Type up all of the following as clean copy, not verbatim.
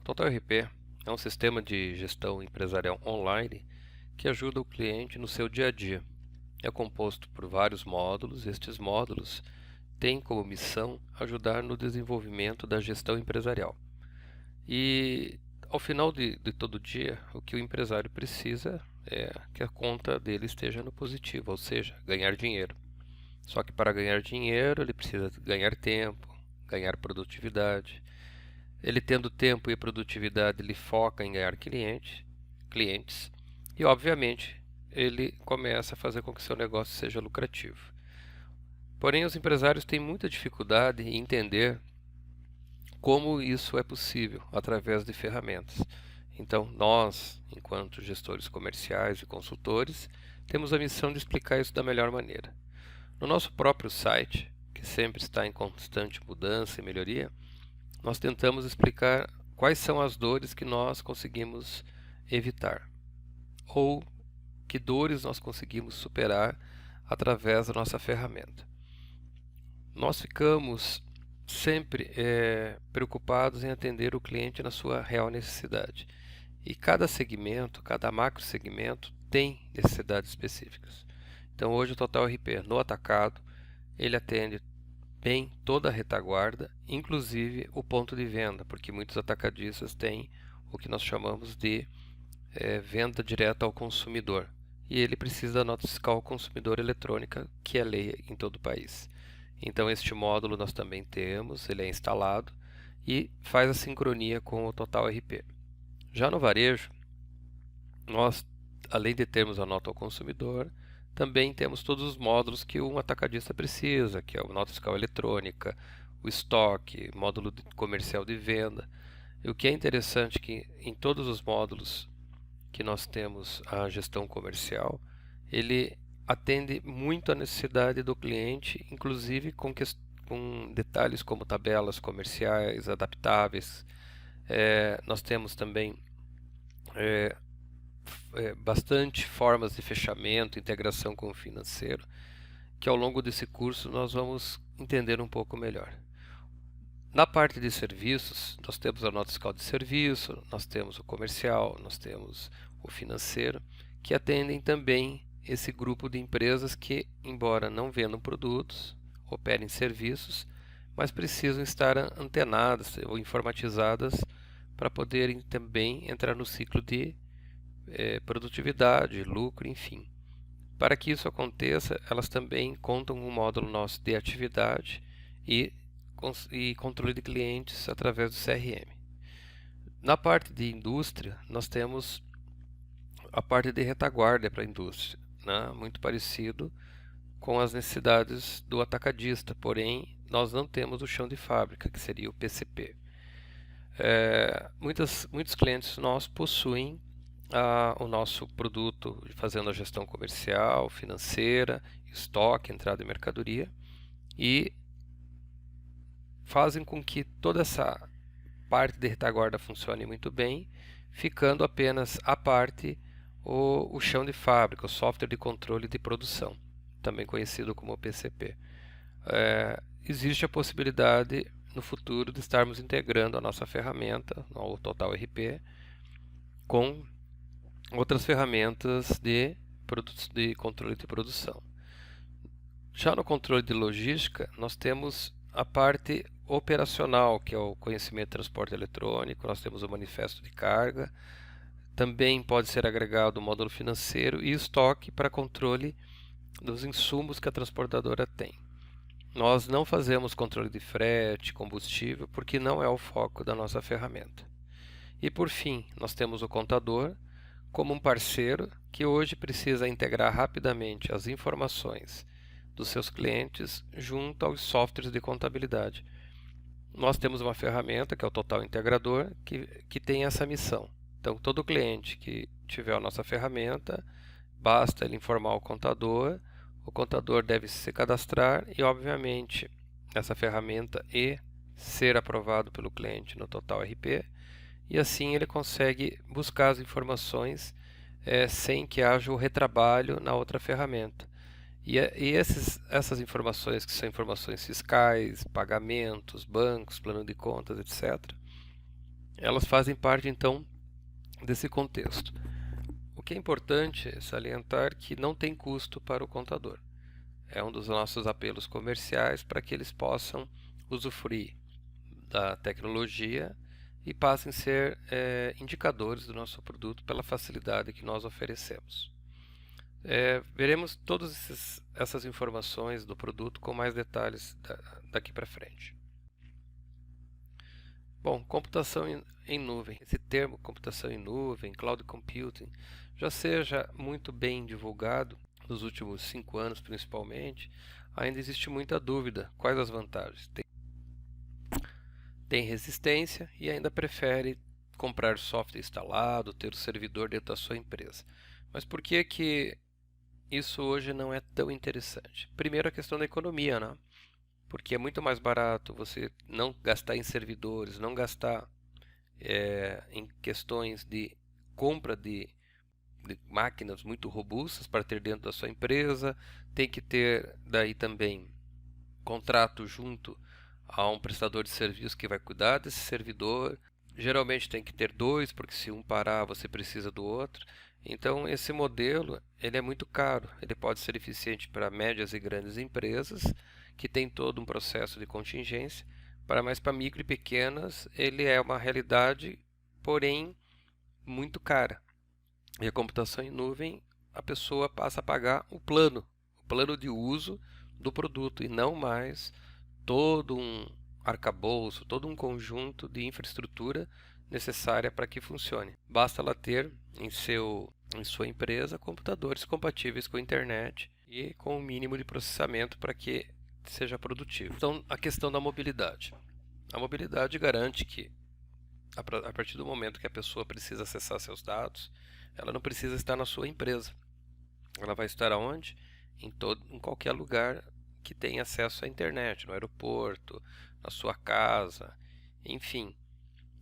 Total RP é um sistema de gestão empresarial online que ajuda o cliente no seu dia a dia. É composto por vários módulos. Estes módulos têm como missão ajudar no desenvolvimento da gestão empresarial. E ao final de todo dia, o que o empresário precisa é que a conta dele esteja no positivo, ou seja, ganhar dinheiro. Só que para ganhar dinheiro, ele precisa ganhar tempo, ganhar produtividade. Ele tendo tempo e produtividade, ele foca em ganhar clientes e, obviamente, ele começa a fazer com que seu negócio seja lucrativo. Porém, os empresários têm muita dificuldade em entender como isso é possível através de ferramentas. Então, nós, enquanto gestores comerciais e consultores, temos a missão de explicar isso da melhor maneira. No nosso próprio site, que sempre está em constante mudança e melhoria, nós tentamos explicar quais são as dores que nós conseguimos evitar, ou que dores nós conseguimos superar através da nossa ferramenta. Nós ficamos sempre preocupados em atender o cliente na sua real necessidade. E cada segmento, cada macro segmento tem necessidades específicas. Então hoje o Total RP no atacado, ele atende bem toda a retaguarda, inclusive o ponto de venda, porque muitos atacadistas têm o que nós chamamos de venda direta ao consumidor. E ele precisa da nota fiscal ao consumidor eletrônica, que é lei em todo o país. Então este módulo nós também temos, ele é instalado e faz a sincronia com o Total RP. Já no varejo, nós, além de termos a nota ao consumidor, também temos todos os módulos que um atacadista precisa, que é a nota fiscal eletrônica, o estoque, módulo comercial de venda. E o que é interessante é que em todos os módulos que nós temos a gestão comercial, ele atende muito a necessidade do cliente, inclusive com detalhes como tabelas comerciais adaptáveis. Nós temos também bastante formas de fechamento, integração com o financeiro, que ao longo desse curso nós vamos entender um pouco melhor. Na parte de serviços, nós temos a nota fiscal de serviço, nós temos o comercial, nós temos o financeiro, que atendem também esse grupo de empresas que, embora não vendam produtos, operem serviços, mas precisam estar antenadas ou informatizadas para poderem também entrar no ciclo de produtividade, lucro, enfim. Para que isso aconteça, elas também contam com um módulo nosso de atividade e controle de clientes através do CRM. Na parte de indústria, nós temos a parte de retaguarda para a indústria, né? Muito parecido com as necessidades do atacadista, porém nós não temos o chão de fábrica, que seria o PCP. Muitos clientes nossos possuem o nosso produto fazendo a gestão comercial, financeira, estoque, entrada de mercadoria, e fazem com que toda essa parte de retaguarda funcione muito bem, ficando apenas a parte, o chão de fábrica, o software de controle de produção, também conhecido como PCP. Existe a possibilidade no futuro de estarmos integrando a nossa ferramenta, o Total RP, com outras ferramentas de controle de produção. Já no controle de logística, nós temos a parte operacional, que é o conhecimento de transporte eletrônico, nós temos o manifesto de carga, também pode ser agregado o módulo financeiro e estoque para controle dos insumos que a transportadora tem. Nós não fazemos controle de frete, combustível, porque não é o foco da nossa ferramenta. E por fim, nós temos o contador como um parceiro que hoje precisa integrar rapidamente as informações dos seus clientes junto aos softwares de contabilidade. Nós temos uma ferramenta que é o Total Integrador que tem essa missão. Então, todo cliente que tiver a nossa ferramenta, basta ele informar o contador deve se cadastrar e, obviamente, essa ferramenta ser aprovado pelo cliente no Total RP, e assim ele consegue buscar as informações sem que haja o retrabalho na outra ferramenta. Essas informações, que são informações fiscais, pagamentos, bancos, plano de contas, etc., elas fazem parte então desse contexto. O que é importante salientar que não tem custo para o contador. É um dos nossos apelos comerciais para que eles possam usufruir da tecnologia e passem a ser indicadores do nosso produto pela facilidade que nós oferecemos. Veremos todas essas informações do produto com mais detalhes daqui para frente. Bom, computação em nuvem. Esse termo computação em nuvem, cloud computing, já seja muito bem divulgado nos últimos 5 anos principalmente, ainda existe muita dúvida. Quais as vantagens? Tem resistência e ainda prefere comprar software instalado, ter o servidor dentro da sua empresa. Mas por que que isso hoje não é tão interessante? Primeiro, a questão da economia, né? Porque é muito mais barato você não gastar em servidores, não gastar em questões de compra de máquinas muito robustas para ter dentro da sua empresa. Tem que ter daí também contrato junto a um prestador de serviço que vai cuidar desse servidor. Geralmente tem que ter dois, porque se um parar você precisa do outro. Então esse modelo ele é muito caro. Ele pode ser eficiente para médias e grandes empresas que tem todo um processo de contingência, mas para micro e pequenas ele é uma realidade, porém muito cara. E a computação em nuvem, a pessoa passa a pagar o plano de uso do produto e não mais todo um arcabouço, todo um conjunto de infraestrutura necessária para que funcione. Basta ela ter em sua empresa computadores compatíveis com a internet e com o mínimo de processamento para que seja produtivo. Então, a questão da mobilidade. A mobilidade garante que, a partir do momento que a pessoa precisa acessar seus dados, ela não precisa estar na sua empresa. Ela vai estar aonde? Em qualquer lugar que tenha acesso à internet, no aeroporto, na sua casa, enfim.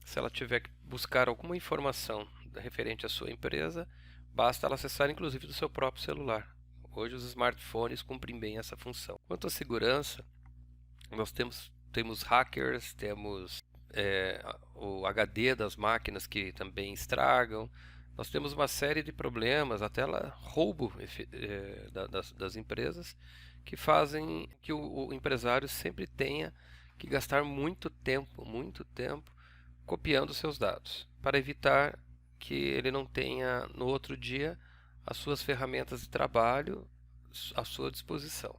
Se ela tiver que buscar alguma informação referente à sua empresa, basta ela acessar inclusive do seu próprio celular. Hoje os smartphones cumprem bem essa função. Quanto à segurança, nós temos hackers, temos o HD das máquinas que também estragam. Nós temos uma série de problemas, até roubo das empresas, que fazem que o empresário sempre tenha que gastar muito tempo copiando seus dados, para evitar que ele não tenha no outro dia as suas ferramentas de trabalho à sua disposição.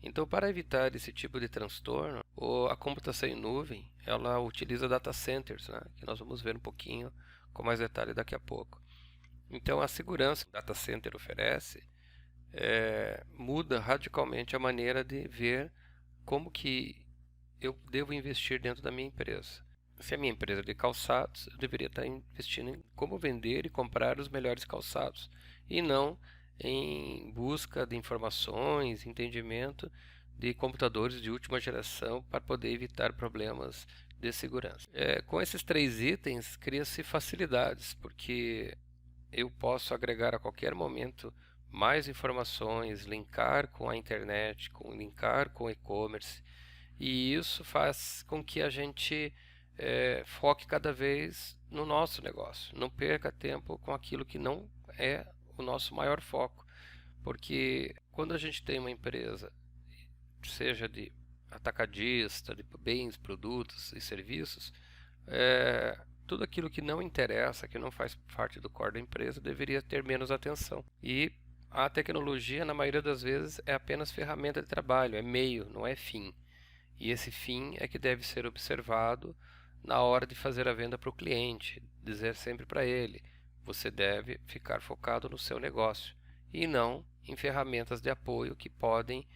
Então, para evitar esse tipo de transtorno, a computação em nuvem, ela utiliza data centers, né, que nós vamos ver um pouquinho com mais detalhe daqui a pouco. Então, a segurança que o data center oferece muda radicalmente a maneira de ver como que eu devo investir dentro da minha empresa. Se a minha empresa é de calçados, eu deveria estar investindo em como vender e comprar os melhores calçados, e não em busca de informações, entendimento de computadores de última geração para poder evitar problemas de segurança. Com esses 3 itens, cria-se facilidades, porque eu posso agregar a qualquer momento mais informações, linkar com a internet, linkar com o e-commerce, e isso faz com que a gente foque cada vez no nosso negócio, não perca tempo com aquilo que não é o nosso maior foco, porque quando a gente tem uma empresa, seja de atacadista, de bens, produtos e serviços, tudo aquilo que não interessa, que não faz parte do core da empresa, deveria ter menos atenção. E a tecnologia, na maioria das vezes, é apenas ferramenta de trabalho, é meio, não é fim. E esse fim é que deve ser observado na hora de fazer a venda para o cliente, dizer sempre para ele: você deve ficar focado no seu negócio e não em ferramentas de apoio que podem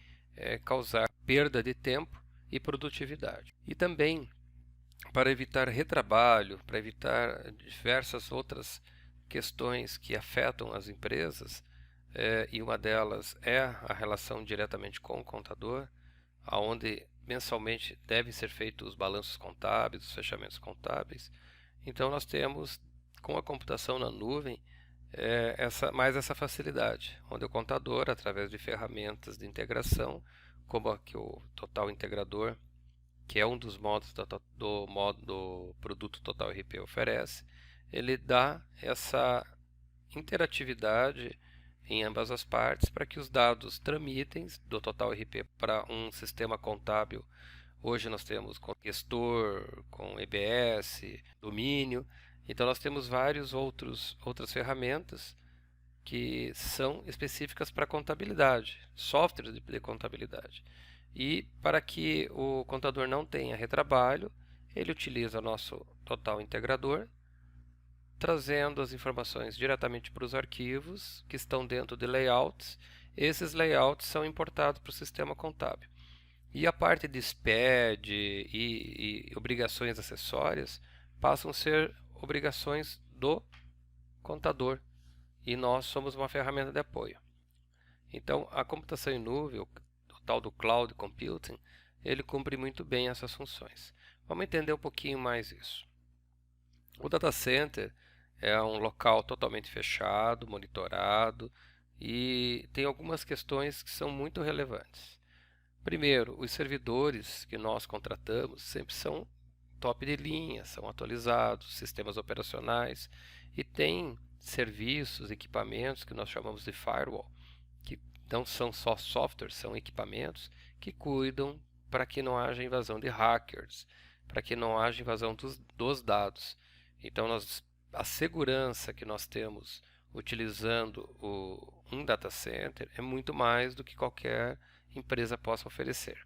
causar perda de tempo e produtividade. E também, para evitar retrabalho, para evitar diversas outras questões que afetam as empresas, e uma delas é a relação diretamente com o contador, aonde mensalmente devem ser feitos os balanços contábeis, os fechamentos contábeis. Então nós temos, com a computação na nuvem, mais essa facilidade, onde o contador, através de ferramentas de integração, como aqui o Total Integrador, que é um dos modos do produto Total RP oferece, ele dá essa interatividade em ambas as partes para que os dados tramitem do Total RP para um sistema contábil. Hoje nós temos com gestor, com EBS, domínio, então nós temos outras ferramentas que são específicas para contabilidade, softwares de contabilidade. E para que o contador não tenha retrabalho, ele utiliza o nosso Total Integrador, trazendo as informações diretamente para os arquivos que estão dentro de layouts. Esses layouts são importados para o sistema contábil. E a parte de SPED e obrigações acessórias passam a ser obrigações do contador. E nós somos uma ferramenta de apoio. Então, a computação em nuvem, o tal do Cloud Computing, ele cumpre muito bem essas funções. Vamos entender um pouquinho mais isso. O data center é um local totalmente fechado, monitorado, e tem algumas questões que são muito relevantes. Primeiro, os servidores que nós contratamos sempre são top de linha, são atualizados, sistemas operacionais, e tem serviços, equipamentos que nós chamamos de firewall, que não são só softwares, são equipamentos que cuidam para que não haja invasão de hackers, para que não haja invasão dos dados. Então, a segurança que nós temos utilizando um data center é muito mais do que qualquer empresa possa oferecer.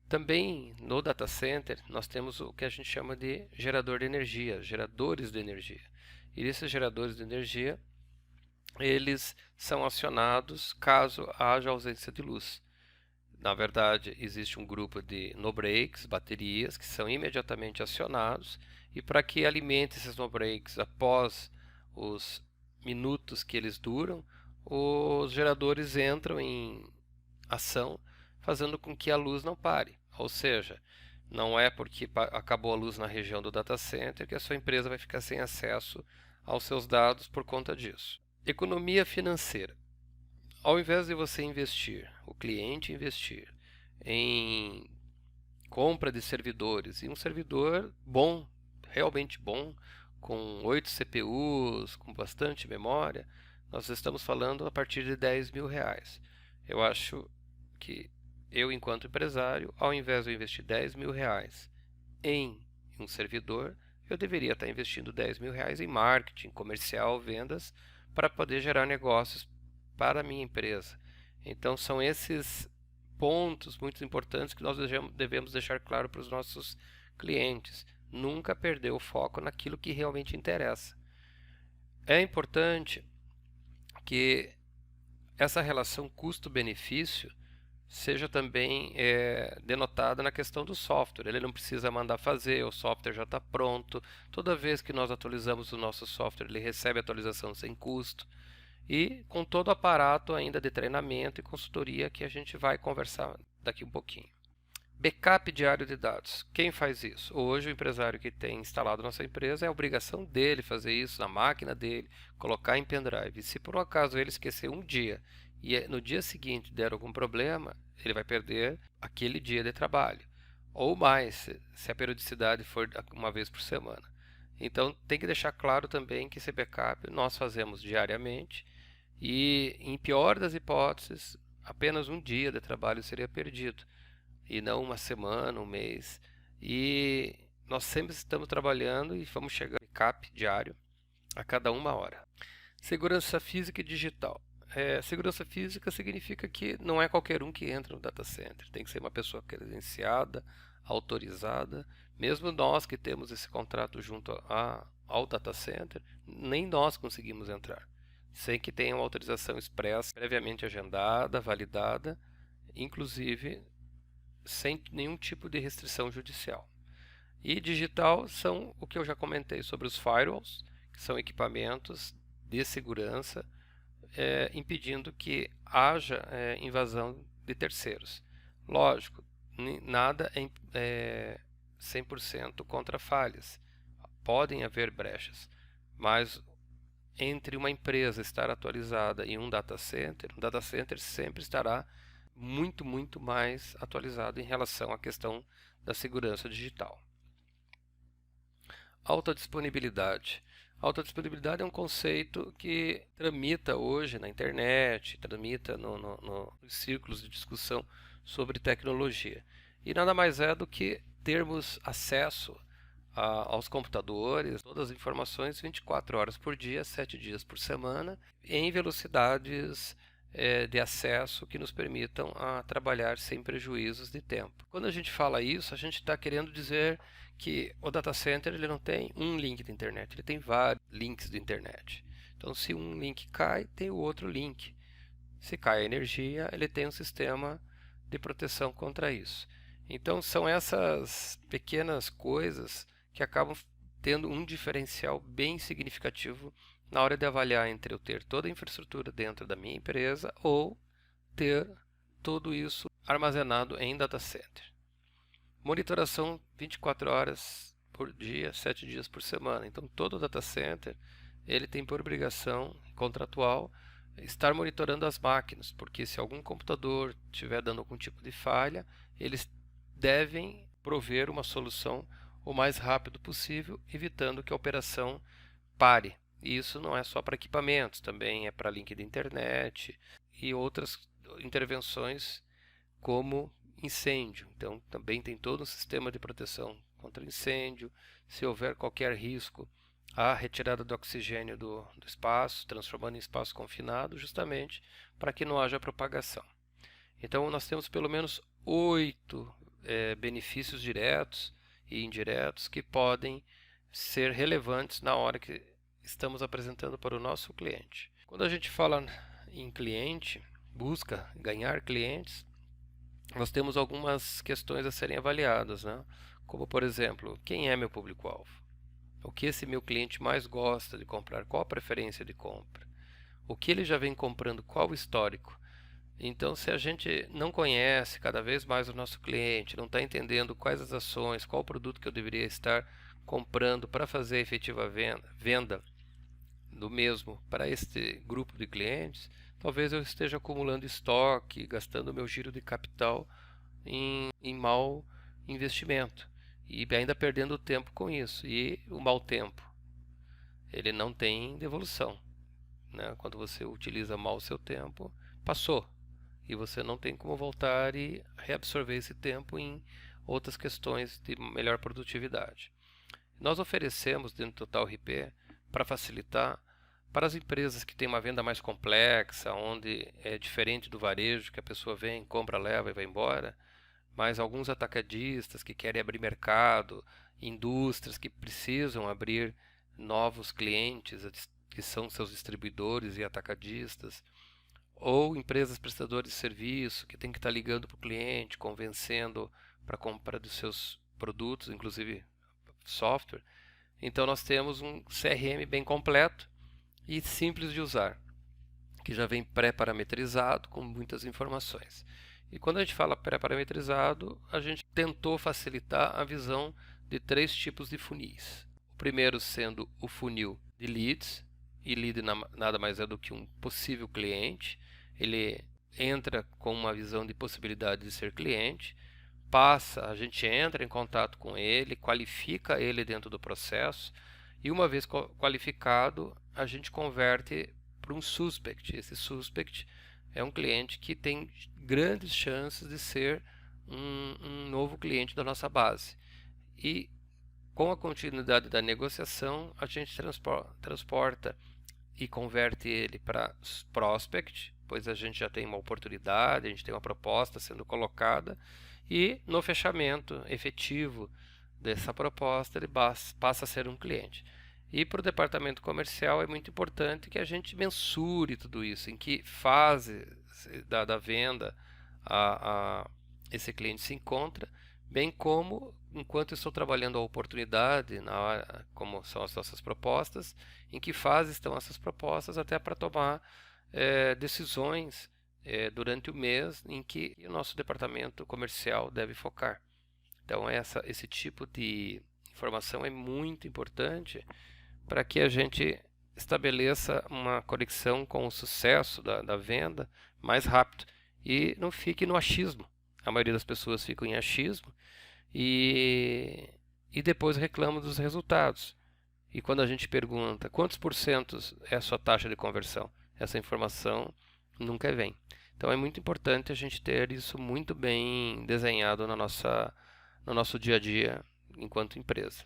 Também no data center nós temos o que a gente chama de gerador de energia, geradores de energia. E esses geradores de energia, eles são acionados caso haja ausência de luz. Na verdade, existe um grupo de no-breaks, baterias, que são imediatamente acionados, e para que alimente esses no-breaks após os minutos que eles duram, os geradores entram em ação, fazendo com que a luz não pare. Ou seja, não é porque acabou a luz na região do data center que a sua empresa vai ficar sem acesso aos seus dados por conta disso. Economia financeira. Ao invés de você investir, o cliente investir em compra de servidores, e um servidor bom, realmente bom, com 8 CPUs, com bastante memória, nós estamos falando a partir de R$10.000. Eu acho que eu, enquanto empresário, ao invés de eu investir R$10.000 em um servidor, eu deveria estar investindo R$10.000 em marketing, comercial, vendas, para poder gerar negócios para a minha empresa. Então, são esses pontos muito importantes que nós devemos deixar claro para os nossos clientes. Nunca perder o foco naquilo que realmente interessa. É importante que essa relação custo-benefício seja também denotada na questão do software. Ele não precisa mandar fazer, o software já está pronto. Toda vez que nós atualizamos o nosso software, ele recebe atualização sem custo. E com todo o aparato ainda de treinamento e consultoria que a gente vai conversar daqui um pouquinho. Backup diário de dados. Quem faz isso? Hoje o empresário que tem instalado nossa empresa, é a obrigação dele fazer isso na máquina dele, colocar em pendrive. E se por um acaso ele esquecer um dia e no dia seguinte der algum problema, ele vai perder aquele dia de trabalho. Ou mais, se a periodicidade for uma vez por semana. Então tem que deixar claro também que esse backup nós fazemos diariamente e, em pior das hipóteses, apenas um dia de trabalho seria perdido e não uma semana, um mês. E nós sempre estamos trabalhando e vamos chegar a backup diário a cada 1 hora. Segurança física e digital. Segurança física significa que não é qualquer um que entra no data center. Tem que ser uma pessoa credenciada, autorizada. Mesmo nós que temos esse contrato junto ao data center, nem nós conseguimos entrar, sem que tenha uma autorização expressa, previamente agendada, validada, inclusive sem nenhum tipo de restrição judicial. E digital são o que eu já comentei sobre os firewalls, que são equipamentos de segurança, impedindo que haja invasão de terceiros. Lógico, nada é 100% contra falhas. Podem haver brechas, mas entre uma empresa estar atualizada e um data center sempre estará muito mais atualizado em relação à questão da segurança digital. Alta disponibilidade. Alta disponibilidade é um conceito que tramita hoje na internet, tramita nos círculos de discussão sobre tecnologia. E nada mais é do que termos acesso aos computadores, todas as informações 24 horas por dia, 7 dias por semana, em velocidades de acesso que nos permitam trabalhar sem prejuízos de tempo. Quando a gente fala isso, a gente está querendo dizer que o data center ele não tem um link de internet, ele tem vários links de internet. Então, se um link cai, tem o outro link. Se cai a energia, ele tem um sistema de proteção contra isso. Então, são essas pequenas coisas que acabam tendo um diferencial bem significativo na hora de avaliar entre eu ter toda a infraestrutura dentro da minha empresa ou ter tudo isso armazenado em data center. Monitoração 24 horas por dia, 7 dias por semana. Então, todo data center ele tem por obrigação contratual estar monitorando as máquinas, porque se algum computador estiver dando algum tipo de falha, eles devem prover uma solução o mais rápido possível, evitando que a operação pare. E isso não é só para equipamentos, também é para link de internet e outras intervenções como incêndio. Então, também tem todo um sistema de proteção contra incêndio. Se houver qualquer risco, a retirada do oxigênio do espaço, transformando em espaço confinado, justamente para que não haja propagação. Então, nós temos pelo menos 8 benefícios diretos e indiretos que podem ser relevantes na hora que estamos apresentando para o nosso cliente. Quando a gente fala em cliente, busca ganhar clientes, nós temos algumas questões a serem avaliadas, né? Como, por exemplo, quem é meu público-alvo? O que esse meu cliente mais gosta de comprar? Qual a preferência de compra? O que ele já vem comprando? Qual o histórico? Então, se a gente não conhece cada vez mais o nosso cliente, não está entendendo quais as ações, qual o produto que eu deveria estar comprando para fazer a efetiva venda do mesmo para este grupo de clientes, talvez eu esteja acumulando estoque, gastando meu giro de capital em mau investimento e ainda perdendo tempo com isso. E o mau tempo, ele não tem devolução, né? Quando você utiliza mal o seu tempo, passou. E você não tem como voltar e reabsorver esse tempo em outras questões de melhor produtividade. Nós oferecemos dentro do Total RP, para facilitar, para as empresas que têm uma venda mais complexa, onde é diferente do varejo, que a pessoa vem, compra, leva e vai embora, mas alguns atacadistas que querem abrir mercado, indústrias que precisam abrir novos clientes, que são seus distribuidores e atacadistas, ou empresas prestadoras de serviço que tem que estar ligando para o cliente, convencendo para compra dos seus produtos, inclusive software. Então nós temos um CRM bem completo e simples de usar, que já vem pré-parametrizado com muitas informações. E quando a gente fala pré-parametrizado, a gente tentou facilitar a visão de 3 tipos de funis. O primeiro sendo o funil de leads, e lead nada mais é do que um possível cliente. Ele entra com uma visão de possibilidade de ser cliente, a gente entra em contato com ele, qualifica ele dentro do processo, e uma vez qualificado, a gente converte para um suspect. Esse suspect é um cliente que tem grandes chances de ser um novo cliente da nossa base. E com a continuidade da negociação, a gente transporta e converte ele para prospect, pois a gente já tem uma oportunidade, a gente tem uma proposta sendo colocada, e no fechamento efetivo dessa proposta ele passa a ser um cliente. E para o departamento comercial é muito importante que a gente mensure tudo isso, em que fase da venda esse cliente se encontra, bem como enquanto estou trabalhando a oportunidade, como são as nossas propostas, em que fase estão essas propostas, até para tomar decisões durante o mês em que o nosso departamento comercial deve focar. Então esse tipo de informação é muito importante para que a gente estabeleça uma conexão com o sucesso da venda mais rápido e não fique no achismo. A maioria das pessoas fica em achismo e depois reclamam dos resultados. E quando a gente pergunta quantos porcentos é a sua taxa de conversão, essa informação nunca vem. Então é muito importante a gente ter isso muito bem desenhado no nosso dia a dia enquanto empresa.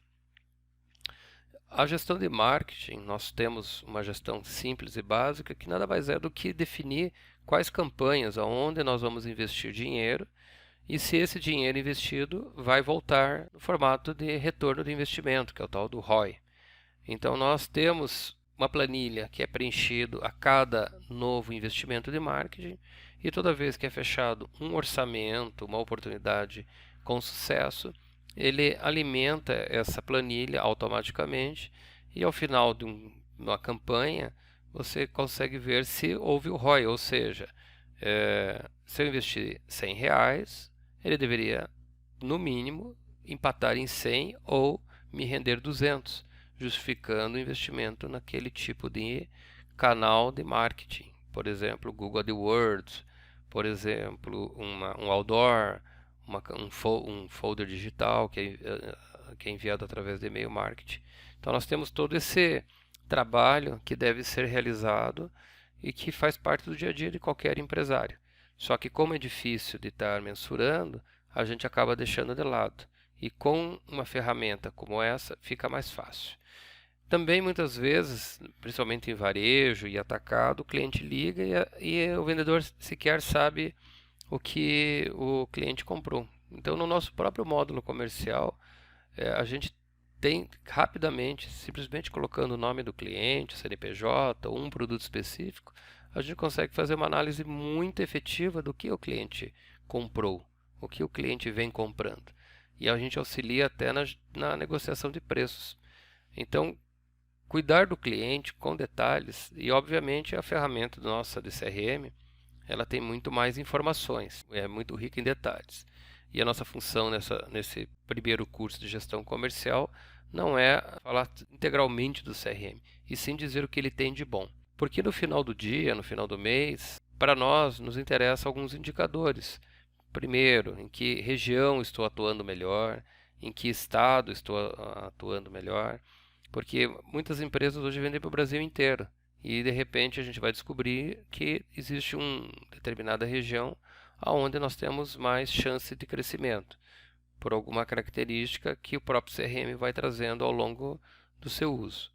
A gestão de marketing, nós temos uma gestão simples e básica que nada mais é do que definir quais campanhas, aonde nós vamos investir dinheiro e se esse dinheiro investido vai voltar no formato de retorno de investimento, que é o tal do ROI. Então nós temos uma planilha que é preenchido a cada novo investimento de marketing e toda vez que é fechado um orçamento, uma oportunidade com sucesso, ele alimenta essa planilha automaticamente e ao final de uma campanha você consegue ver se houve o ROI, ou seja, se eu investir R$100, ele deveria no mínimo empatar em 100 ou me render 200, justificando o investimento naquele tipo de canal de marketing. Por exemplo, Google AdWords, por exemplo, um outdoor, um folder digital que é enviado através de e-mail marketing. Então nós temos todo esse trabalho que deve ser realizado e que faz parte do dia a dia de qualquer empresário. Só que como é difícil de estar mensurando, a gente acaba deixando de lado. E com uma ferramenta como essa, fica mais fácil. Também muitas vezes, principalmente em varejo e atacado, o cliente liga e o vendedor sequer sabe o que o cliente comprou. Então, no nosso próprio módulo comercial, a gente tem rapidamente, simplesmente colocando o nome do cliente, o CNPJ ou um produto específico, a gente consegue fazer uma análise muito efetiva do que o cliente comprou, o que o cliente vem comprando. E a gente auxilia até na negociação de preços. Então, cuidar do cliente com detalhes e, obviamente, a ferramenta nossa de CRM, ela tem muito mais informações, é muito rica em detalhes. E a nossa função nesse primeiro curso de gestão comercial não é falar integralmente do CRM, e sim dizer o que ele tem de bom. Porque no final do dia, no final do mês, para nós nos interessam alguns indicadores. Primeiro, em que região estou atuando melhor, em que estado estou atuando melhor, porque muitas empresas hoje vendem para o Brasil inteiro e de repente a gente vai descobrir que existe uma determinada região onde nós temos mais chance de crescimento, por alguma característica que o próprio CRM vai trazendo ao longo do seu uso.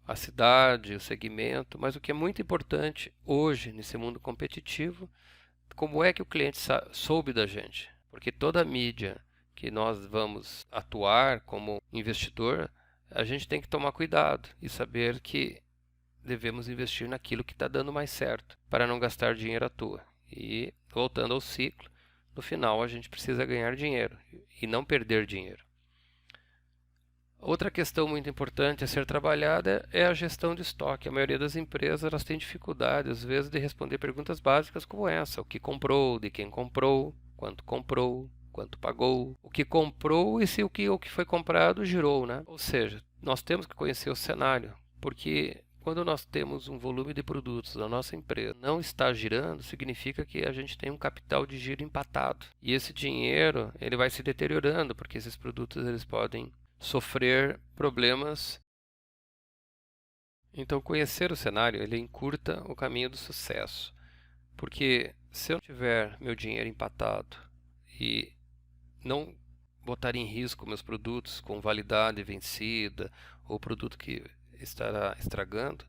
A cidade, o segmento, mas o que é muito importante hoje nesse mundo competitivo, como é que o cliente soube da gente? Porque toda a mídia que nós vamos atuar como investidor, a gente tem que tomar cuidado e saber que devemos investir naquilo que está dando mais certo, para não gastar dinheiro à toa. E voltando ao ciclo, no final a gente precisa ganhar dinheiro e não perder dinheiro. Outra questão muito importante a ser trabalhada é a gestão de estoque. A maioria das empresas elas têm dificuldade, às vezes, de responder perguntas básicas como essa: o que comprou, de quem comprou, quanto pagou, o que comprou e se o que foi comprado girou, né? Ou seja, nós temos que conhecer o cenário, porque quando nós temos um volume de produtos da nossa empresa não está girando, significa que a gente tem um capital de giro empatado. E esse dinheiro ele vai se deteriorando, porque esses produtos eles podem sofrer problemas. Então, conhecer o cenário ele encurta o caminho do sucesso, porque se eu tiver meu dinheiro empatado e não botar em risco meus produtos com validade vencida ou produto que estará estragando,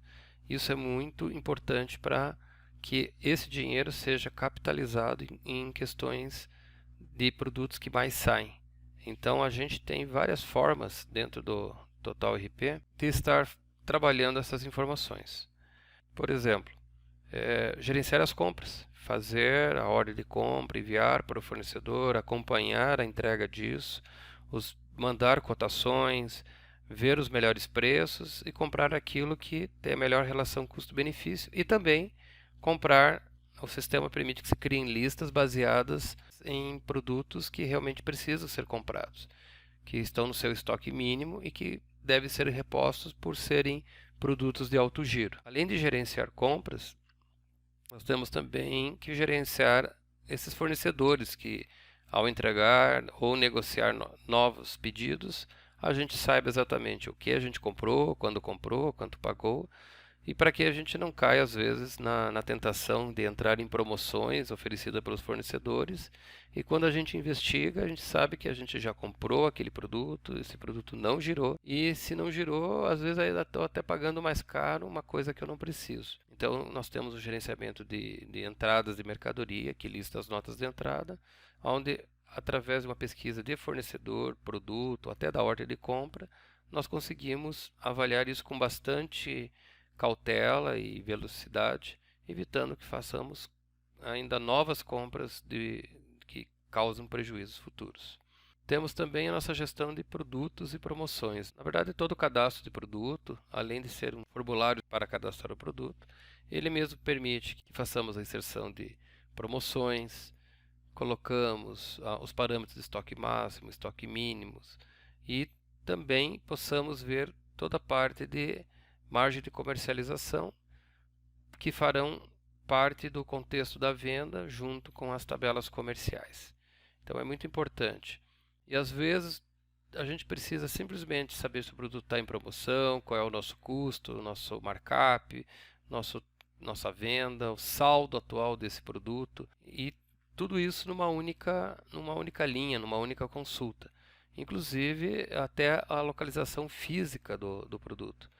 isso é muito importante para que esse dinheiro seja capitalizado em questões de produtos que mais saem. Então a gente tem várias formas dentro do Total RP de estar trabalhando essas informações. Por exemplo, gerenciar as compras, fazer a ordem de compra, enviar para o fornecedor, acompanhar a entrega disso, mandar cotações, ver os melhores preços e comprar aquilo que tem a melhor relação custo-benefício e também comprar. O sistema permite que se criem listas baseadas em produtos que realmente precisam ser comprados, que estão no seu estoque mínimo e que devem ser repostos por serem produtos de alto giro. Além de gerenciar compras, nós temos também que gerenciar esses fornecedores que ao entregar ou negociar novos pedidos, a gente saiba exatamente o que a gente comprou, quanto pagou, e para que a gente não caia, às vezes, na tentação de entrar em promoções oferecidas pelos fornecedores. E quando a gente investiga, a gente sabe que a gente já comprou aquele produto, esse produto não girou. E se não girou, às vezes ainda estou até pagando mais caro uma coisa que eu não preciso. Então, nós temos o gerenciamento de entradas de mercadoria, que lista as notas de entrada, onde, através de uma pesquisa de fornecedor, produto, até da ordem de compra, nós conseguimos avaliar isso com bastante cautela e velocidade, evitando que façamos ainda novas compras que causam prejuízos futuros. Temos também a nossa gestão de produtos e promoções. Na verdade, todo cadastro de produto, além de ser um formulário para cadastrar o produto, ele mesmo permite que façamos a inserção de promoções, colocamos os parâmetros de estoque máximo, estoque mínimos e também possamos ver toda a parte de margem de comercialização que farão parte do contexto da venda junto com as tabelas comerciais. Então é muito importante. E às vezes a gente precisa simplesmente saber se o produto está em promoção, qual é o nosso custo, o nosso markup, nossa venda, o saldo atual desse produto e tudo isso numa única linha, numa única consulta. Inclusive até a localização física do produto.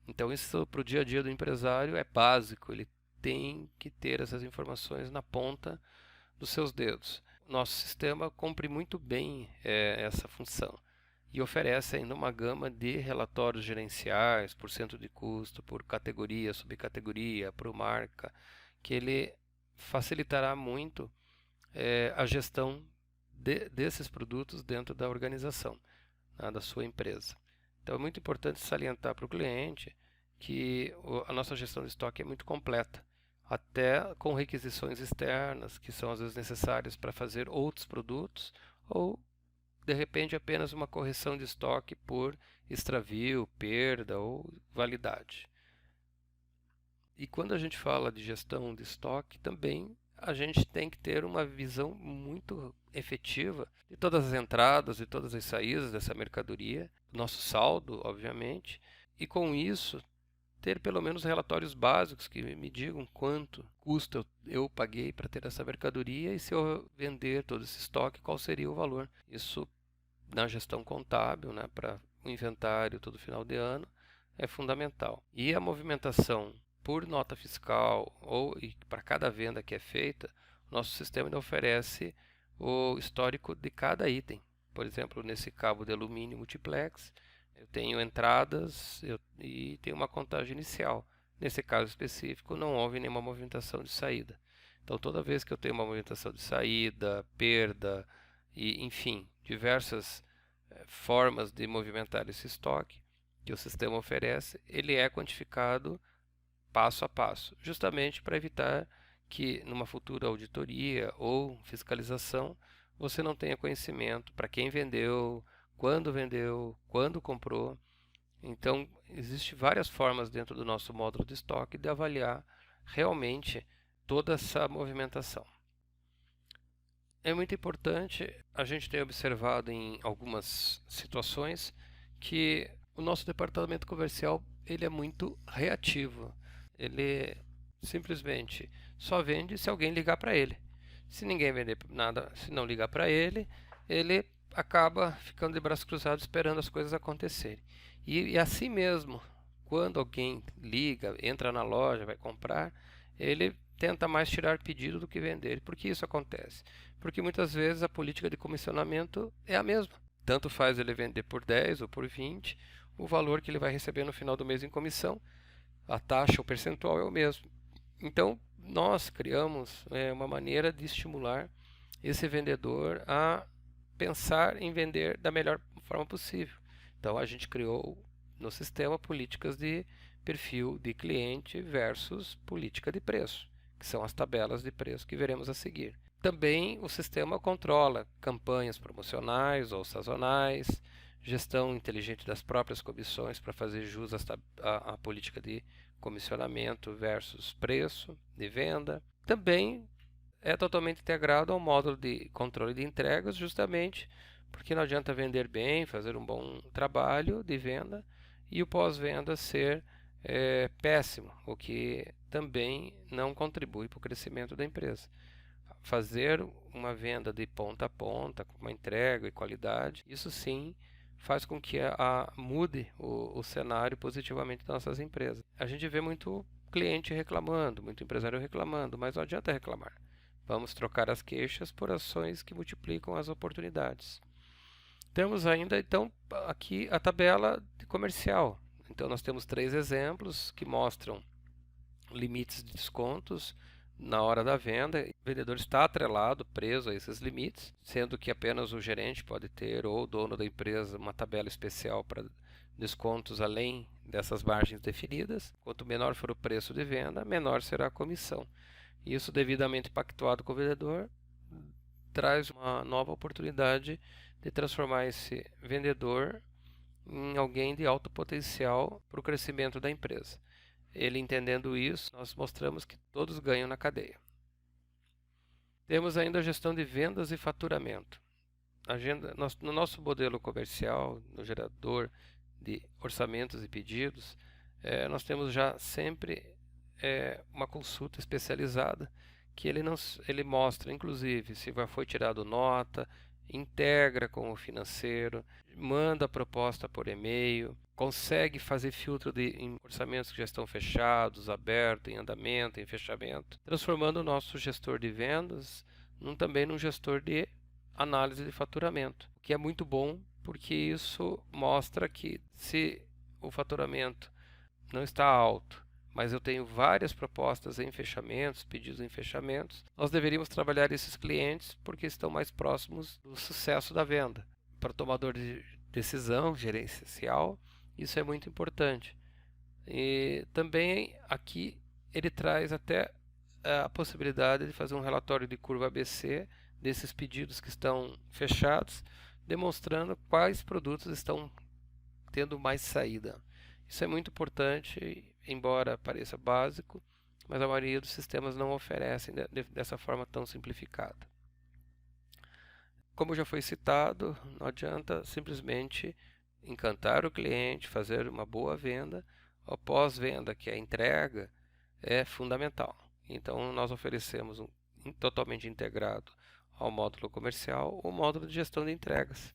Então isso para o dia a dia do empresário é básico, ele tem que ter essas informações na ponta dos seus dedos. Nosso sistema cumpre muito bem essa função e oferece ainda uma gama de relatórios gerenciais por cento de custo, por categoria, subcategoria, por marca, que ele facilitará muito a gestão desses produtos dentro da organização, né, da sua empresa. Então é muito importante salientar para o cliente que a nossa gestão de estoque é muito completa, até com requisições externas que são às vezes necessárias para fazer outros produtos ou de repente apenas uma correção de estoque por extravio, perda ou validade. E quando a gente fala de gestão de estoque, também a gente tem que ter uma visão muito efetiva de todas as entradas e todas as saídas dessa mercadoria, nosso saldo, obviamente, e com isso ter pelo menos relatórios básicos que me digam quanto custa eu paguei para ter essa mercadoria e se eu vender todo esse estoque, qual seria o valor. Isso na gestão contábil, né, para o inventário todo final de ano, é fundamental. E a movimentação por nota fiscal ou para cada venda que é feita, nosso sistema ainda oferece o histórico de cada item. Por exemplo, nesse cabo de alumínio multiplex, eu tenho entradas e tenho uma contagem inicial. Nesse caso específico, não houve nenhuma movimentação de saída. Então, toda vez que eu tenho uma movimentação de saída, perda, e, enfim, diversas formas de movimentar esse estoque que o sistema oferece, ele é quantificado passo a passo, justamente para evitar que numa futura auditoria ou fiscalização você não tenha conhecimento para quem vendeu, quando comprou. Então, existem várias formas dentro do nosso módulo de estoque de avaliar realmente toda essa movimentação. É muito importante, a gente tem observado em algumas situações que o nosso departamento comercial ele é muito reativo. Ele simplesmente só vende se alguém ligar para ele. Se ninguém vender nada, se não ligar para ele, ele acaba ficando de braços cruzados esperando as coisas acontecerem. E assim mesmo, quando alguém liga, entra na loja, vai comprar, ele tenta mais tirar pedido do que vender. Por que isso acontece? Porque muitas vezes a política de comissionamento é a mesma. Tanto faz ele vender por 10 ou por 20, o valor que ele vai receber no final do mês em comissão, a taxa, o percentual é o mesmo. Então, nós criamos uma maneira de estimular esse vendedor a pensar em vender da melhor forma possível. Então, a gente criou no sistema políticas de perfil de cliente versus política de preço, que são as tabelas de preço que veremos a seguir. Também o sistema controla campanhas promocionais ou sazonais, gestão inteligente das próprias comissões para fazer jus à política de comissionamento versus preço de venda. Também é totalmente integrado ao módulo de controle de entregas, justamente porque não adianta vender bem, fazer um bom trabalho de venda e o pós-venda ser péssimo, o que também não contribui para o crescimento da empresa. Fazer uma venda de ponta a ponta, com uma entrega e qualidade, isso sim faz com que mude o cenário positivamente das nossas empresas. A gente vê muito cliente reclamando, muito empresário reclamando, mas não adianta reclamar. Vamos trocar as queixas por ações que multiplicam as oportunidades. Temos ainda, então, aqui a tabela de comercial. Então, nós temos 3 exemplos que mostram limites de descontos na hora da venda. O vendedor está atrelado, preso a esses limites, sendo que apenas o gerente pode ter, ou o dono da empresa, uma tabela especial para descontos além dessas margens definidas. Quanto menor for o preço de venda, menor será a comissão. Isso, devidamente pactuado com o vendedor, traz uma nova oportunidade de transformar esse vendedor em alguém de alto potencial para o crescimento da empresa. Ele entendendo isso, nós mostramos que todos ganham na cadeia. Temos ainda a gestão de vendas e faturamento. No nosso modelo comercial, no gerador de orçamentos e pedidos, nós temos já sempre uma consulta especializada que ele mostra, inclusive, se foi tirado nota, integra com o financeiro, manda a proposta por e-mail, consegue fazer filtro em orçamentos que já estão fechados, abertos, em andamento, em fechamento, transformando o nosso gestor de vendas também num gestor de análise de faturamento, o que é muito bom, porque isso mostra que se o faturamento não está alto, mas eu tenho várias propostas em fechamentos, pedidos em fechamentos, nós deveríamos trabalhar esses clientes porque estão mais próximos do sucesso da venda. Para o tomador de decisão gerencial, isso é muito importante. E também aqui ele traz até a possibilidade de fazer um relatório de curva ABC desses pedidos que estão fechados, demonstrando quais produtos estão tendo mais saída. Isso é muito importante, embora pareça básico, mas a maioria dos sistemas não oferecem dessa forma tão simplificada. Como já foi citado, não adianta simplesmente encantar o cliente, fazer uma boa venda. A pós-venda, que é a entrega, é fundamental. Então, nós oferecemos totalmente integrado ao módulo comercial o módulo de gestão de entregas.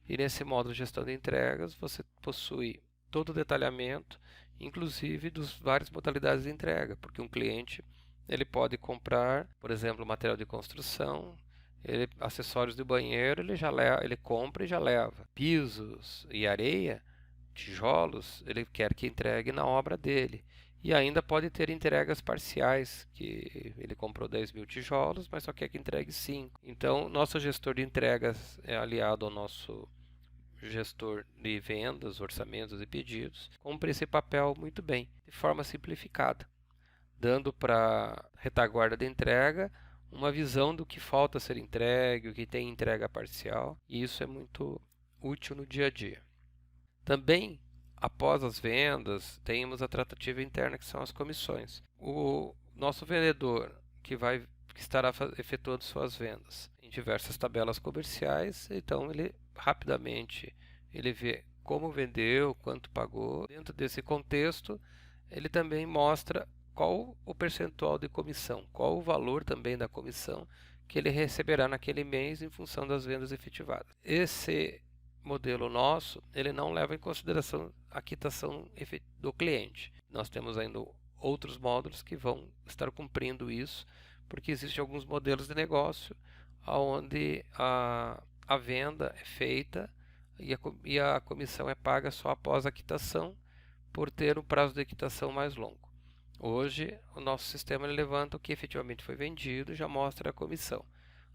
E nesse módulo de gestão de entregas, você possui todo o detalhamento, inclusive dos várias modalidades de entrega, porque um cliente ele pode comprar, por exemplo, material de construção, acessórios de banheiro, ele compra e já leva. Pisos e areia, tijolos, ele quer que entregue na obra dele. E ainda pode ter entregas parciais, que ele comprou 10.000 tijolos, mas só quer que entregue 5. Então, nosso gestor de entregas é aliado ao nosso gestor de vendas, orçamentos e pedidos, cumpre esse papel muito bem, de forma simplificada, dando para a retaguarda de entrega uma visão do que falta ser entregue, o que tem entrega parcial, e isso é muito útil no dia a dia. Também, após as vendas, temos a tratativa interna, que são as comissões. O nosso vendedor que estará efetuando suas vendas em diversas tabelas comerciais, então ele rapidamente vê como vendeu, quanto pagou. Dentro desse contexto, ele também mostra qual o percentual de comissão, qual o valor também da comissão que ele receberá naquele mês em função das vendas efetivadas. Esse modelo nosso, ele não leva em consideração a quitação do cliente. Nós temos ainda outros módulos que vão estar cumprindo isso, porque existem alguns modelos de negócio onde a venda é feita e a comissão é paga só após a quitação, por ter um prazo de quitação mais longo. Hoje, o nosso sistema levanta o que efetivamente foi vendido e já mostra a comissão.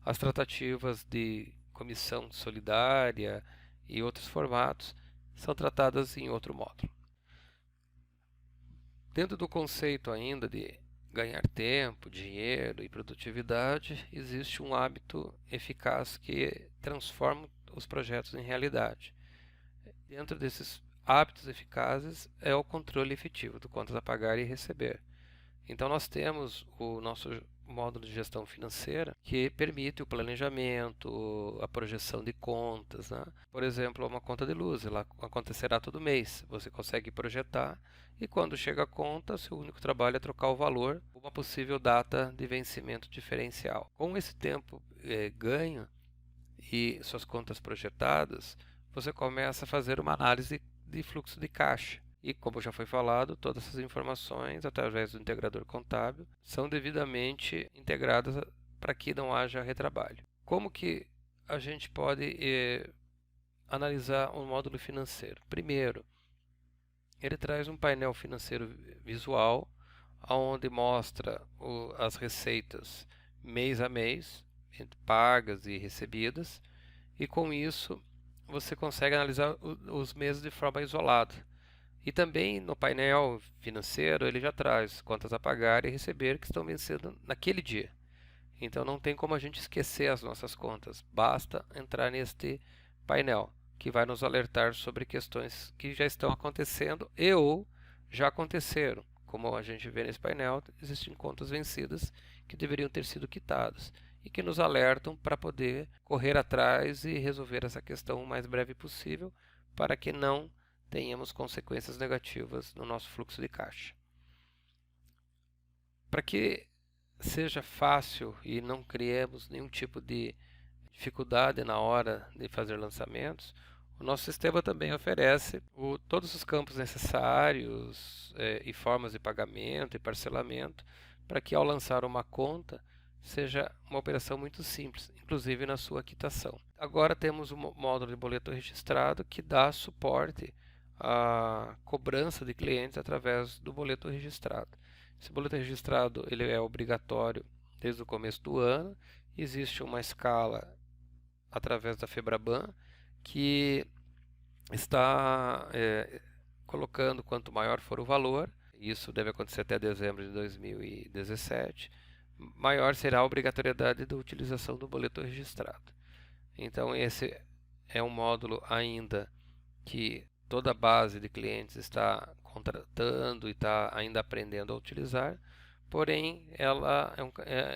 As tratativas de comissão solidária e outros formatos são tratadas em outro módulo. Dentro do conceito ainda de ganhar tempo, dinheiro e produtividade, existe um hábito eficaz que transforma os projetos em realidade. Dentro desses hábitos eficazes é o controle efetivo do contas a pagar e receber. Então nós temos o nosso módulo de gestão financeira que permite o planejamento, a projeção de contas, né? Por exemplo, uma conta de luz, ela acontecerá todo mês. Você consegue projetar e quando chega a conta, seu único trabalho é trocar o valor por uma possível data de vencimento diferencial. Com esse tempo ganho e suas contas projetadas, você começa a fazer uma análise de fluxo de caixa. E, como já foi falado, todas essas informações, através do integrador contábil, são devidamente integradas para que não haja retrabalho. Como que a gente pode analisar um módulo financeiro? Primeiro, ele traz um painel financeiro visual, onde mostra as receitas mês a mês, pagas e recebidas, e com isso você consegue analisar os meses de forma isolada. E também no painel financeiro ele já traz contas a pagar e receber que estão vencendo naquele dia. Então não tem como a gente esquecer as nossas contas, basta entrar neste painel que vai nos alertar sobre questões que já estão acontecendo e ou já aconteceram. Como a gente vê nesse painel, existem contas vencidas que deveriam ter sido quitadas e que nos alertam para poder correr atrás e resolver essa questão o mais breve possível para que não tenhamos consequências negativas no nosso fluxo de caixa. Para que seja fácil e não criemos nenhum tipo de dificuldade na hora de fazer lançamentos, o nosso sistema também oferece todos os campos necessários e formas de pagamento e parcelamento para que ao lançar uma conta seja uma operação muito simples, inclusive na sua quitação. Agora temos um módulo de boleto registrado que dá suporte à cobrança de clientes através do boleto registrado. Esse boleto registrado ele é obrigatório desde o começo do ano. Existe uma escala através da Febraban que está colocando quanto maior for o valor, isso deve acontecer até dezembro de 2017, maior será a obrigatoriedade da utilização do boleto registrado. Então esse é um módulo ainda que toda a base de clientes está contratando e está ainda aprendendo a utilizar, porém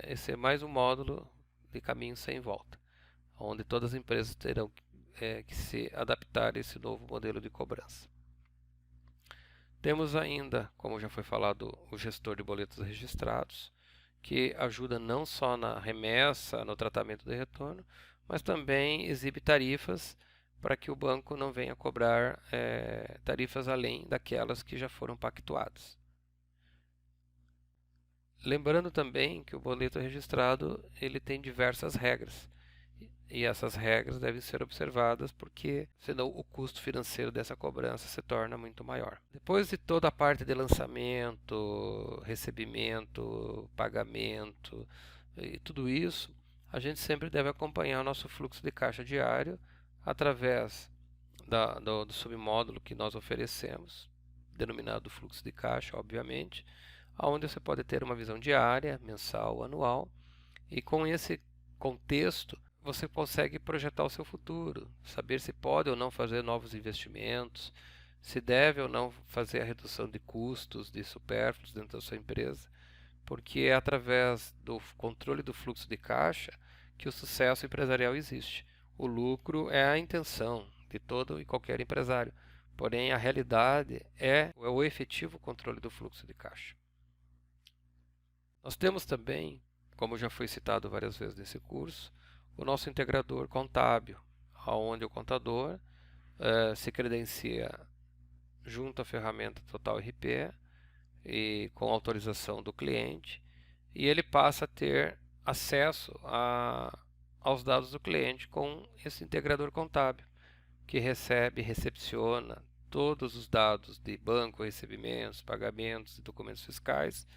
esse é mais um módulo de caminho sem volta, onde todas as empresas terão que se adaptar a esse novo modelo de cobrança. Temos ainda, como já foi falado, o gestor de boletos registrados, que ajuda não só na remessa, no tratamento de retorno, mas também exibe tarifas para que o banco não venha cobrar tarifas além daquelas que já foram pactuadas. Lembrando também que o boleto registrado ele tem diversas regras e essas regras devem ser observadas porque senão o custo financeiro dessa cobrança se torna muito maior. Depois de toda a parte de lançamento, recebimento, pagamento e tudo isso, a gente sempre deve acompanhar o nosso fluxo de caixa diário através do submódulo que nós oferecemos, denominado fluxo de caixa, obviamente, onde você pode ter uma visão diária, mensal, anual, e com esse contexto você consegue projetar o seu futuro, saber se pode ou não fazer novos investimentos, se deve ou não fazer a redução de custos, de supérfluos dentro da sua empresa, porque é através do controle do fluxo de caixa que o sucesso empresarial existe. O lucro é a intenção de todo e qualquer empresário, porém a realidade é o efetivo controle do fluxo de caixa. Nós temos também, como já foi citado várias vezes nesse curso, o nosso integrador contábil, onde o contador se credencia junto à ferramenta Total RP e com autorização do cliente, e ele passa a ter acesso aos dados do cliente com esse integrador contábil, que recepciona todos os dados de banco, recebimentos, pagamentos e documentos fiscais,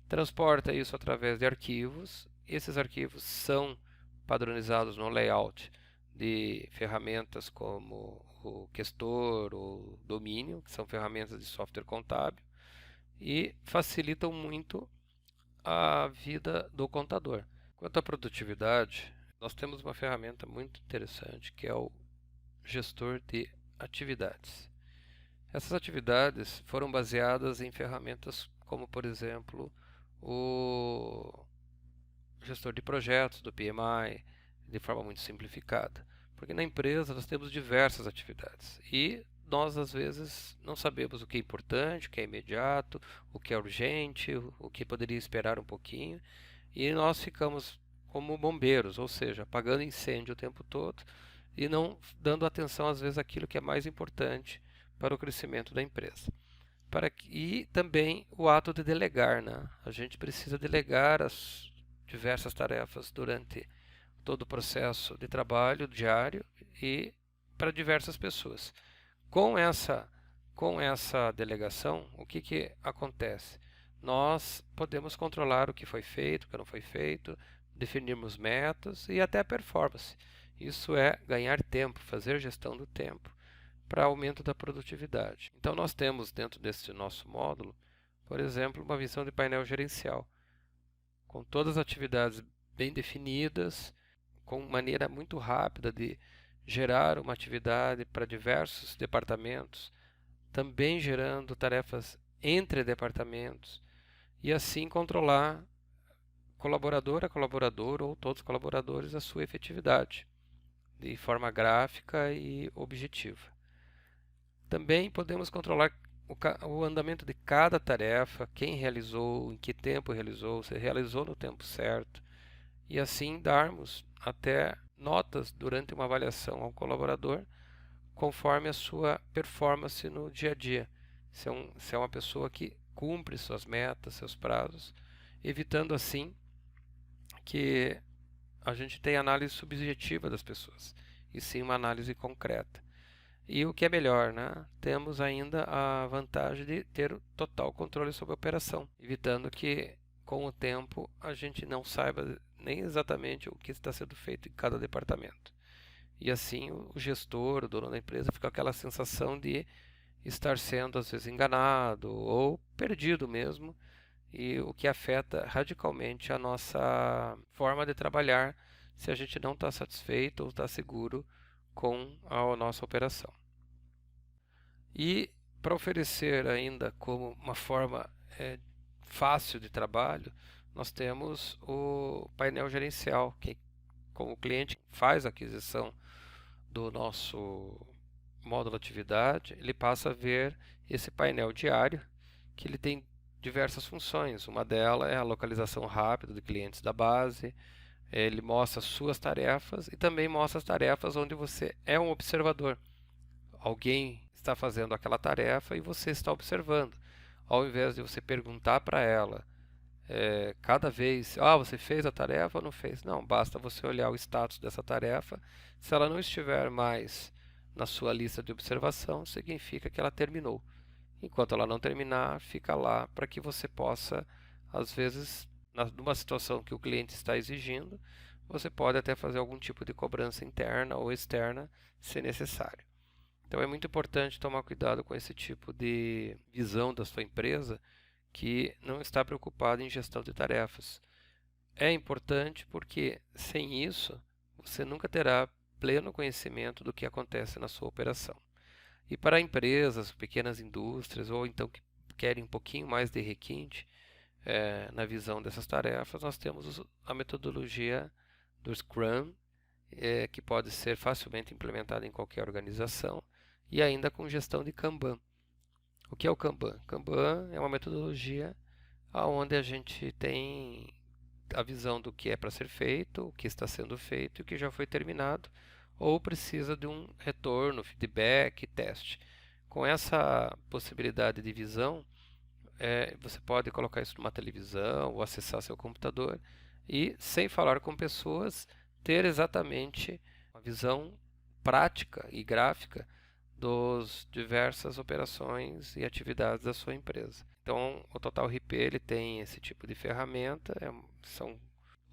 transporta isso através de arquivos. Esses arquivos são padronizados no layout de ferramentas como o Questor ou Domínio, que são ferramentas de software contábil, e facilitam muito a vida do contador. Quanto à produtividade, nós temos uma ferramenta muito interessante que é o gestor de atividades. Essas atividades foram baseadas em ferramentas como, por exemplo, o gestor de projetos do PMI de forma muito simplificada. Porque na empresa nós temos diversas atividades e nós às vezes não sabemos o que é importante, o que é imediato, o que é urgente, o que poderia esperar um pouquinho, e nós ficamos como bombeiros, ou seja, apagando incêndio o tempo todo e não dando atenção às vezes àquilo que é mais importante para o crescimento da empresa. E também o ato de delegar, né? A gente precisa delegar as diversas tarefas durante todo o processo de trabalho diário e para diversas pessoas. Com essa delegação, o que acontece? Nós podemos controlar o que foi feito, o que não foi feito, definirmos metas e até a performance. Isso é ganhar tempo, fazer gestão do tempo para aumento da produtividade. Então nós temos dentro desse nosso módulo, por exemplo, uma visão de painel gerencial, com todas as atividades bem definidas, com maneira muito rápida de gerar uma atividade para diversos departamentos, também gerando tarefas entre departamentos e assim controlar colaborador a colaborador ou todos os colaboradores a sua efetividade de forma gráfica e objetiva. Também podemos controlar o andamento de cada tarefa, quem realizou, em que tempo realizou, se realizou no tempo certo, e assim darmos até notas durante uma avaliação ao colaborador conforme a sua performance no dia a dia. Se é uma pessoa que cumpre suas metas, seus prazos, evitando assim que a gente tenha análise subjetiva das pessoas, e sim uma análise concreta. E o que é melhor, né? Temos ainda a vantagem de ter o total controle sobre a operação, evitando que com o tempo a gente não saiba nem exatamente o que está sendo feito em cada departamento. E assim o gestor, o dono da empresa, fica com aquela sensação de estar sendo às vezes enganado ou perdido mesmo, e o que afeta radicalmente a nossa forma de trabalhar se a gente não está satisfeito ou está seguro com a nossa operação. E para oferecer ainda como uma forma fácil de trabalho, nós temos o painel gerencial, que como o cliente faz a aquisição do nosso módulo atividade, ele passa a ver esse painel diário, que ele tem diversas funções. Uma delas é a localização rápida de clientes da base, ele mostra suas tarefas e também mostra as tarefas onde você é um observador. Alguém está fazendo aquela tarefa e você está observando. Ao invés de você perguntar para ela cada vez, você fez a tarefa ou não fez? Não, basta você olhar o status dessa tarefa. Se ela não estiver mais na sua lista de observação, significa que ela terminou. Enquanto ela não terminar, fica lá para que você possa, às vezes, numa situação que o cliente está exigindo, você pode até fazer algum tipo de cobrança interna ou externa, se necessário. Então é muito importante tomar cuidado com esse tipo de visão da sua empresa que não está preocupada em gestão de tarefas. É importante porque sem isso você nunca terá pleno conhecimento do que acontece na sua operação. E para empresas, pequenas indústrias ou então que querem um pouquinho mais de requinte na visão dessas tarefas, nós temos a metodologia do Scrum, que pode ser facilmente implementada em qualquer organização, e ainda com gestão de Kanban. O que é o Kanban? Kanban é uma metodologia onde a gente tem a visão do que é para ser feito, o que está sendo feito e o que já foi terminado, ou precisa de um retorno, feedback, teste. Com essa possibilidade de visão, você pode colocar isso numa televisão ou acessar seu computador e, sem falar com pessoas, ter exatamente uma visão prática e gráfica das diversas operações e atividades da sua empresa. Então, o Total RP ele tem esse tipo de ferramenta.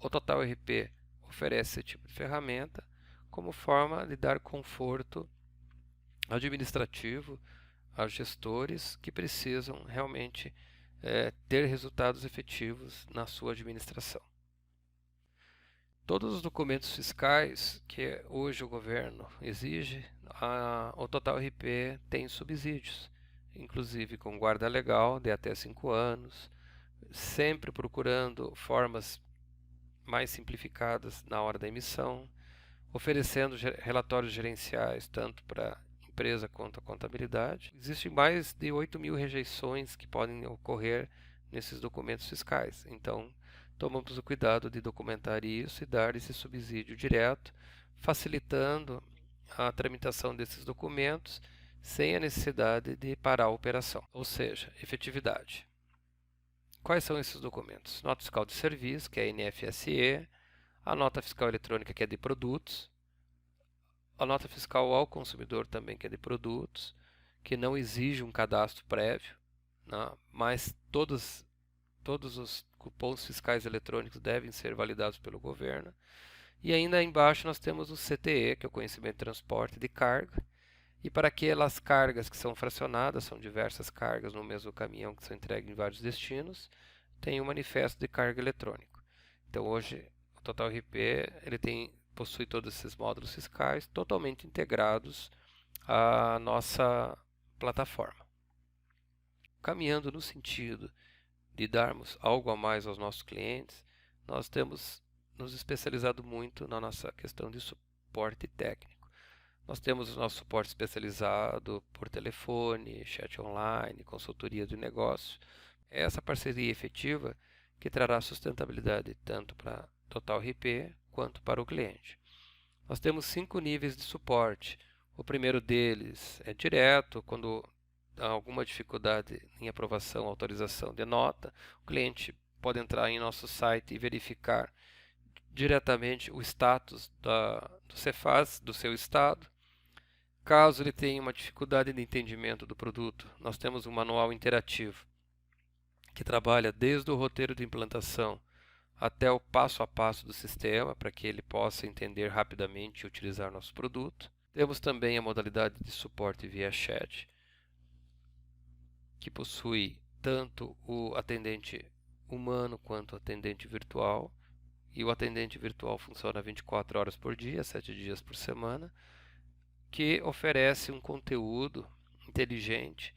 O Total RP oferece esse tipo de ferramenta como forma de dar conforto administrativo aos gestores que precisam realmente ter resultados efetivos na sua administração. Todos os documentos fiscais que hoje o governo exige, o Total RP tem subsídios, inclusive com guarda legal de até 5 anos, sempre procurando formas mais simplificadas na hora da emissão, oferecendo relatórios gerenciais tanto para empresa quanto a contabilidade. Existem mais de 8.000 rejeições que podem ocorrer nesses documentos fiscais. Então, tomamos o cuidado de documentar isso e dar esse subsídio direto, facilitando a tramitação desses documentos sem a necessidade de parar a operação, ou seja, efetividade. Quais são esses documentos? Nota fiscal de serviço, que é a NFSE, a nota fiscal eletrônica, que é de produtos, a nota fiscal ao consumidor também, que é de produtos, que não exige um cadastro prévio, né? Mas todos os cupons fiscais eletrônicos devem ser validados pelo governo. E ainda embaixo nós temos o CTE, que é o conhecimento de transporte de carga. E para aquelas cargas que são fracionadas, são diversas cargas no mesmo caminhão que são entregues em vários destinos, tem o manifesto de carga eletrônico. Então hoje o Total RP possui todos esses módulos fiscais totalmente integrados à nossa plataforma. Caminhando no sentido de darmos algo a mais aos nossos clientes, nós temos nos especializado muito na nossa questão de suporte técnico. Nós temos o nosso suporte especializado por telefone, chat online, consultoria de negócio. É essa parceria efetiva que trará sustentabilidade tanto para Total RP quanto para o cliente. Nós temos 5 níveis de suporte. O primeiro deles é direto, quando há alguma dificuldade em aprovação ou autorização de nota, o cliente pode entrar em nosso site e verificar diretamente o status do Cefaz, do seu estado. Caso ele tenha uma dificuldade de entendimento do produto, nós temos um manual interativo que trabalha desde o roteiro de implantação até o passo a passo do sistema, para que ele possa entender rapidamente e utilizar nosso produto. Temos também a modalidade de suporte via chat, que possui tanto o atendente humano quanto o atendente virtual. E o atendente virtual funciona 24 horas por dia, 7 dias por semana, que oferece um conteúdo inteligente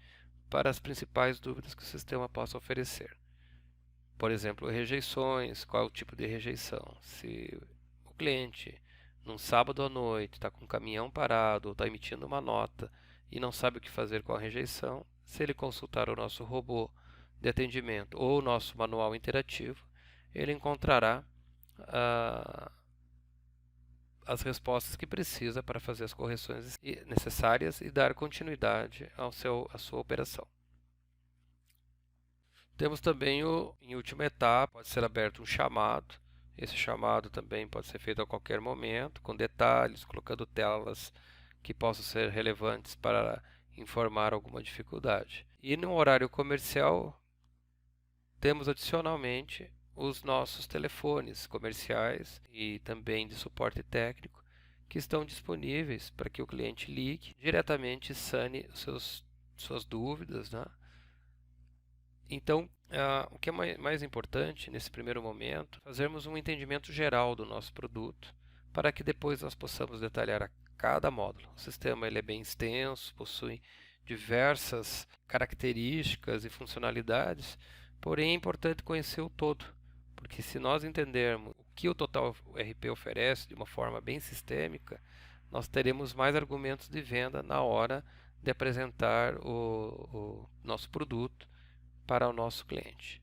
para as principais dúvidas que o sistema possa oferecer. Por exemplo, rejeições, qual é o tipo de rejeição? Se o cliente, num sábado à noite, está com um caminhão parado ou está emitindo uma nota e não sabe o que fazer com a rejeição, se ele consultar o nosso robô de atendimento ou o nosso manual interativo, ele encontrará as respostas que precisa para fazer as correções necessárias e dar continuidade à sua operação. Temos também, em última etapa, pode ser aberto um chamado. Esse chamado também pode ser feito a qualquer momento, com detalhes, colocando telas que possam ser relevantes para informar alguma dificuldade. E no horário comercial, temos adicionalmente os nossos telefones comerciais e também de suporte técnico, que estão disponíveis para que o cliente ligue diretamente e sane suas dúvidas, né? Então, o que é mais importante nesse primeiro momento, fazermos um entendimento geral do nosso produto, para que depois nós possamos detalhar a cada módulo. O sistema ele é bem extenso, possui diversas características e funcionalidades, porém é importante conhecer o todo, porque se nós entendermos o que o Total RP oferece de uma forma bem sistêmica, nós teremos mais argumentos de venda na hora de apresentar o nosso produto para o nosso cliente.